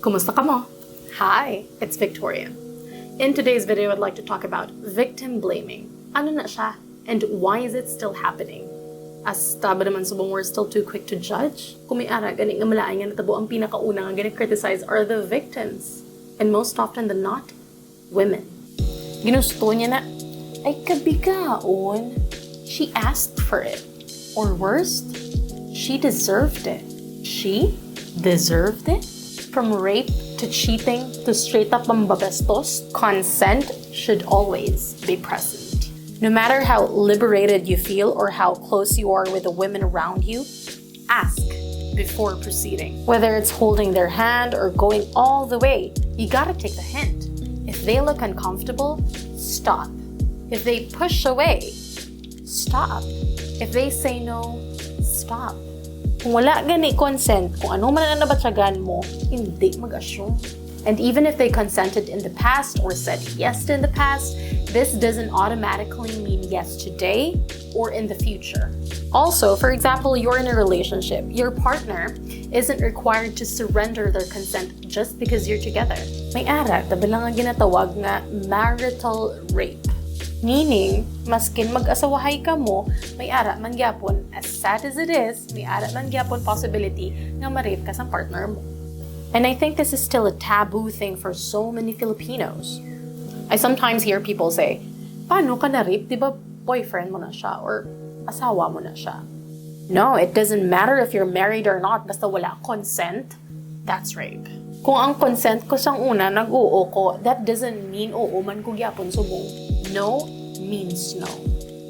Kumusta ka mo? Hi, it's Viktoria. In today's video, I'd like to talk about victim blaming. Ano na siya? And why is it still happening? As taba naman subong we're still too quick to judge. Kung may ara, gani nga malaing nga natabo, ang pinakauna nga gani criticize are the victims. And most often than not, women. Ginusto niya na, ay kabigaon. She asked for it. Or worst, she deserved it. She deserved it? From rape to cheating to straight up pambabastos, consent should always be present. No matter how liberated you feel or how close you are with the women around you, ask before proceeding. Whether it's holding their hand or going all the way, you gotta take the hint. If they look uncomfortable, stop. If they push away, stop. If they say no, stop. Kung wala gani consent, kung ano man ang nabatyagan mo, hindi mag-assume. And even if they consented in the past or said yes in the past, this doesn't automatically mean yes today or in the future. Also, for example, you're in a relationship. Your partner isn't required to surrender their consent just because you're together. May ara, tabalang ang ginatawag nga marital rape. Meaning, maskin mag-asawahay ka mo, may ara man gyapon, as sad as it is, may ara man gyapon possibility nga ma-rape ka sa partner mo. And I think this is still a taboo thing for so many Filipinos. I sometimes hear people say, paano ka na-rape? Di ba boyfriend mo na siya or asawa mo na siya? No, it doesn't matter if you're married or not, basta wala consent, that's rape. Kung ang consent ko sang una, nag-oo ko, that doesn't mean oo man ko gyapon subong. No means no.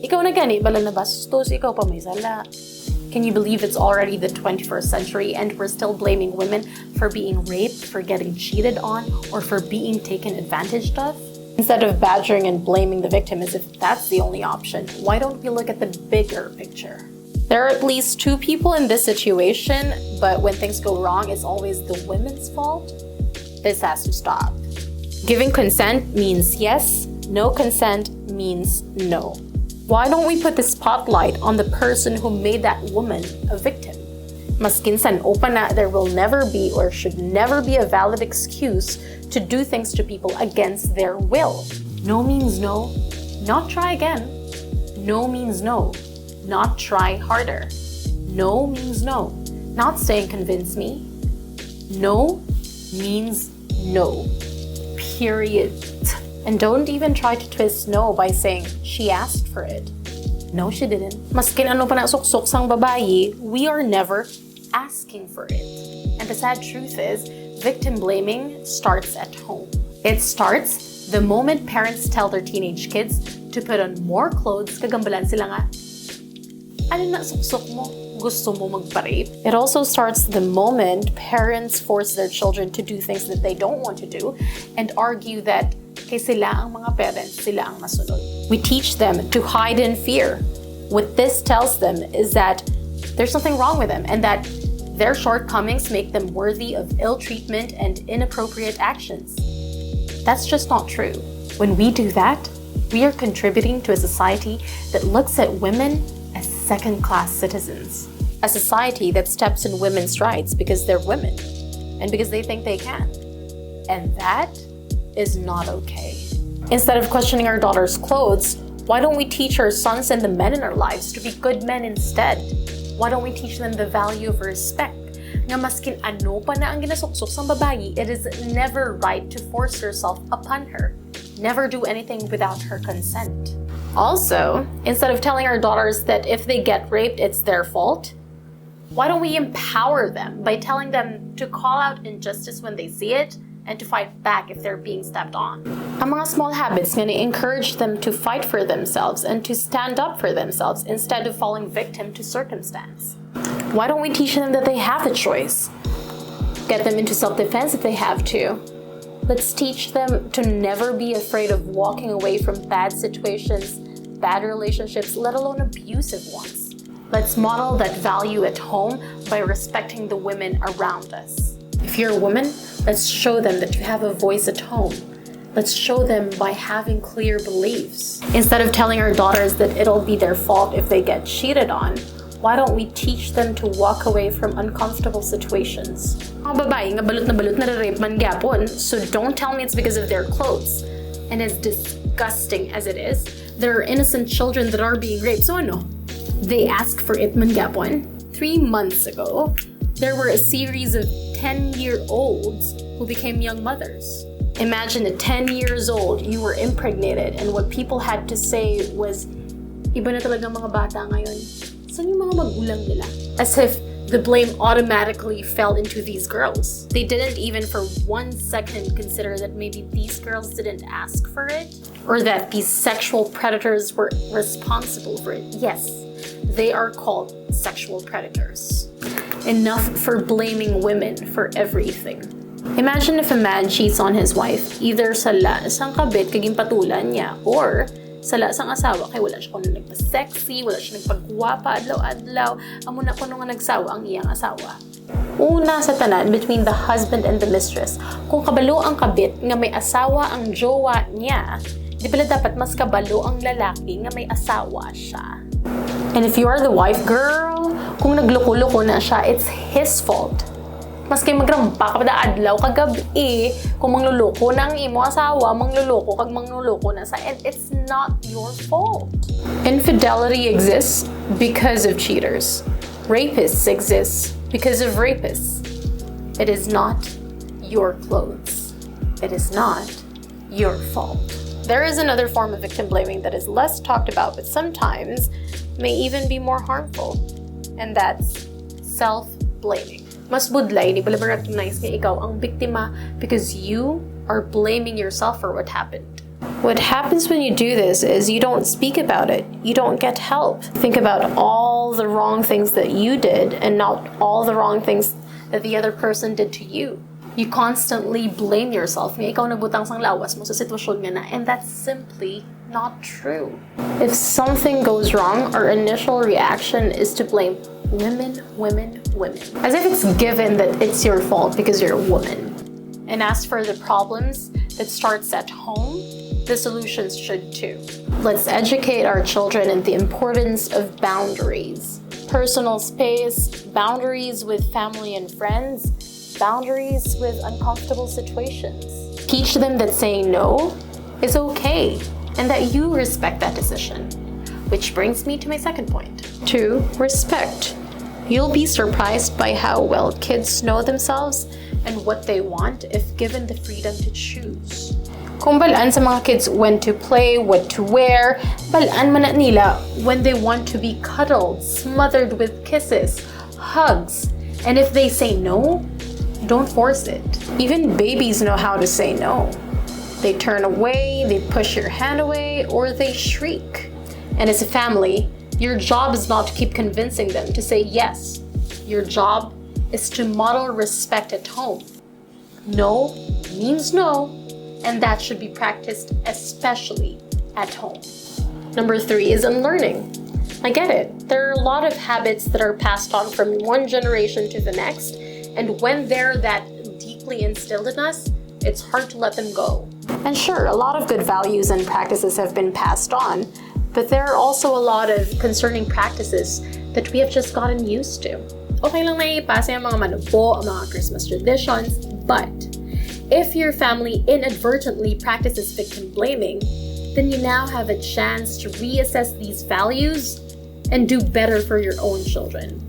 Ikaw na gani, bala na bastos, ikaw pa may sala. Can you believe it's already the 21st century and we're still blaming women for being raped, for getting cheated on, or for being taken advantage of? Instead of badgering and blaming the victim as if that's the only option, why don't we look at the bigger picture? There are at least two people in this situation, but when things go wrong, it's always the women's fault. This has to stop. Giving consent means yes. No consent means no. Why don't we put the spotlight on the person who made that woman a victim? Maskin san open na, there will never be or should never be a valid excuse to do things to people against their will. No means no, not try again. No means no, not try harder. No means no, not saying convince me. No means no. Period. And don't even try to twist no by saying she asked for it. No, she didn't. Maskin ano pa na suksok sang babae, we are never asking for it. And the sad truth is, victim blaming starts at home. It starts the moment parents tell their teenage kids to put on more clothes, kagambalan sila nga. Ano na suksok mo? Gusto mo magpa-rape? It also starts the moment parents force their children to do things that they don't want to do and argue that kay sila ang mga parents, sila ang masunod. We teach them to hide in fear. What this tells them is that there's something wrong with them and that their shortcomings make them worthy of ill treatment and inappropriate actions. That's just not true. When we do that, we are contributing to a society that looks at women as second-class citizens. A society that steps in women's rights because they're women and because they think they can. And that is not okay. Instead of questioning our daughters' clothes, why don't we teach our sons and the men in our lives to be good men instead? Why don't we teach them the value of respect? Nga maskin ano pa na ang ginasuksok sang babae, it is never right to force yourself upon her. Never do anything without her consent. Also, instead of telling our daughters that if they get raped, it's their fault, why don't we empower them by telling them to call out injustice when they see it and to fight back if they're being stepped on? Ang mga small habits nga encourage them to fight for themselves and to stand up for themselves instead of falling victim to circumstance. Why don't we teach them that they have a choice? Get them into self-defense if they have to. Let's teach them to never be afraid of walking away from bad situations, bad relationships, let alone abusive ones. Let's model that value at home by respecting the women around us. If you're a woman, let's show them that you have a voice at home. Let's show them by having clear beliefs. Instead of telling our daughters that it'll be their fault if they get cheated on, Why don't we teach them to walk away from uncomfortable situations? Mga babae nga balot na rape man gyapon, so don't tell me it's because of their clothes. And as disgusting as it is, there are innocent children that are being raped. So ano? They ask for it man gyapon. 3 months ago, there were a series of 10-year-olds who became young mothers. Imagine at 10 years old, you were impregnated, and what people had to say was, iba na talaga mga bata ngayon. Saan yung mga magulang nila? As if the blame automatically fell into these girls. They didn't even for 1 second consider that maybe these girls didn't ask for it, or that these sexual predators were responsible for it. Yes, they are called sexual predators. Enough for blaming women for everything. Imagine if a man cheats on his wife, either sala sang kabit kaging patulan niya, or sala sang asawa kay wala siya kuno nagpa-sexy, wala siya nagpagwapa adlaw-adlaw, amo na kuno nga nagsawa ang iyang asawa. Una sa tanan, between the husband and the mistress, kung kabalo ang kabit nga may asawa ang jowa niya, di pala dapat mas kabalo ang lalaki nga may asawa siya. And if you are the wife, girl, kung nagloko-loko na siya, it's his fault. Mas kay magrampa ka pa adlaw kagabi, kung mangluloko na ang imo asawa, mangluloko na sa, and it's not your fault. Infidelity exists because of cheaters. Rapists exist because of rapists. It is not your clothes. It is not your fault. There is another form of victim blaming that is less talked about, but sometimes may even be more harmful, and that's self-blaming. Mas budlay, di pala recognize nga ikaw ang biktima because you are blaming yourself for what happened. What happens when you do this is you don't speak about it. You don't get help. Think about all the wrong things that you did and not all the wrong things that the other person did to you. You constantly blame yourself. Nga ikaw nagbutang sang lawas mo sa sitwasyon nga na, and that's simply not true. If something goes wrong, our initial reaction is to blame women. As if it's given that it's your fault because you're a woman. And as for the problems that starts at home, the solutions should too. Let's educate our children in the importance of boundaries. Personal space, boundaries with family and friends, boundaries with uncomfortable situations. Teach them that saying no is okay and that you respect that decision. Which brings me to my second point. 2. Respect. You'll be surprised by how well kids know themselves and what they want if given the freedom to choose. Kung balaan sa mga kids when to play, what to wear, balaan man na nila when they want to be cuddled, smothered with kisses, hugs. And if they say no, don't force it. Even babies know how to say no. They turn away, they push your hand away, or they shriek. And as a family, your job is not to keep convincing them to say yes. Your job is to model respect at home. No means no, and that should be practiced especially at home. Number 3 is unlearning. I get it. There are a lot of habits that are passed on from one generation to the next, and when they're that deeply instilled in us, it's hard to let them go. And sure, a lot of good values and practices have been passed on, but there are also a lot of concerning practices that we have just gotten used to. Okay lang na ipasa yung mga manupo, ang mga Christmas traditions, but if your family inadvertently practices victim blaming, then you now have a chance to reassess these values and do better for your own children.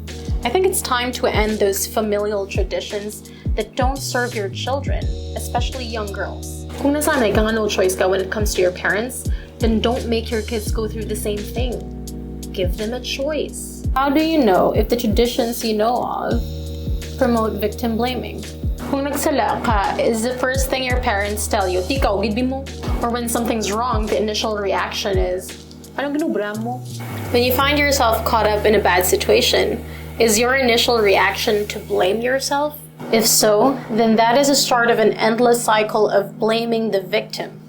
I think it's time to end those familial traditions that don't serve your children, especially young girls. Kung nasanay ka nga no choice ka when it comes to your parents, then don't make your kids go through the same thing. Give them a choice. How do you know if the traditions you know of promote victim blaming? Kung nagsala ka is the first thing your parents tell you, tikaw, gidbi mo. Or when something's wrong, the initial reaction is, anong ginubra mo? When you find yourself caught up in a bad situation, is your initial reaction to blame yourself? If so, then that is a start of an endless cycle of blaming the victim.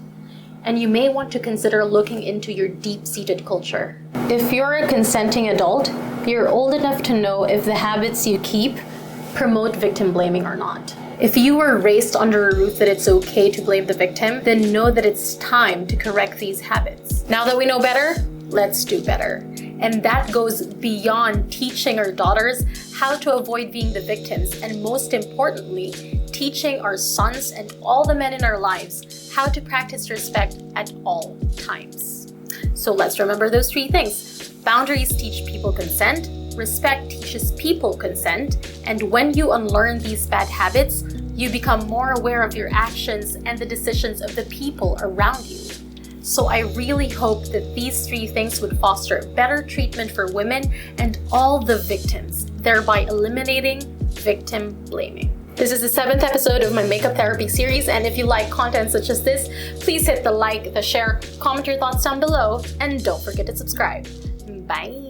And you may want to consider looking into your deep-seated culture. If you're a consenting adult, you're old enough to know if the habits you keep promote victim blaming or not. If you were raised under a roof that it's okay to blame the victim, then know that it's time to correct these habits. Now that we know better, let's do better. And that goes beyond teaching our daughters how to avoid being the victims, and most importantly, teaching our sons and all the men in our lives how to practice respect at all times. So let's remember those 3 things. Boundaries teach people consent, respect teaches people consent, and when you unlearn these bad habits, you become more aware of your actions and the decisions of the people around you. So I really hope that these 3 things would foster better treatment for women and all the victims, thereby eliminating victim blaming. This is the 7th episode of my makeup therapy series, and if you like content such as this, please hit the like, the share, comment your thoughts down below, and don't forget to subscribe. Bye!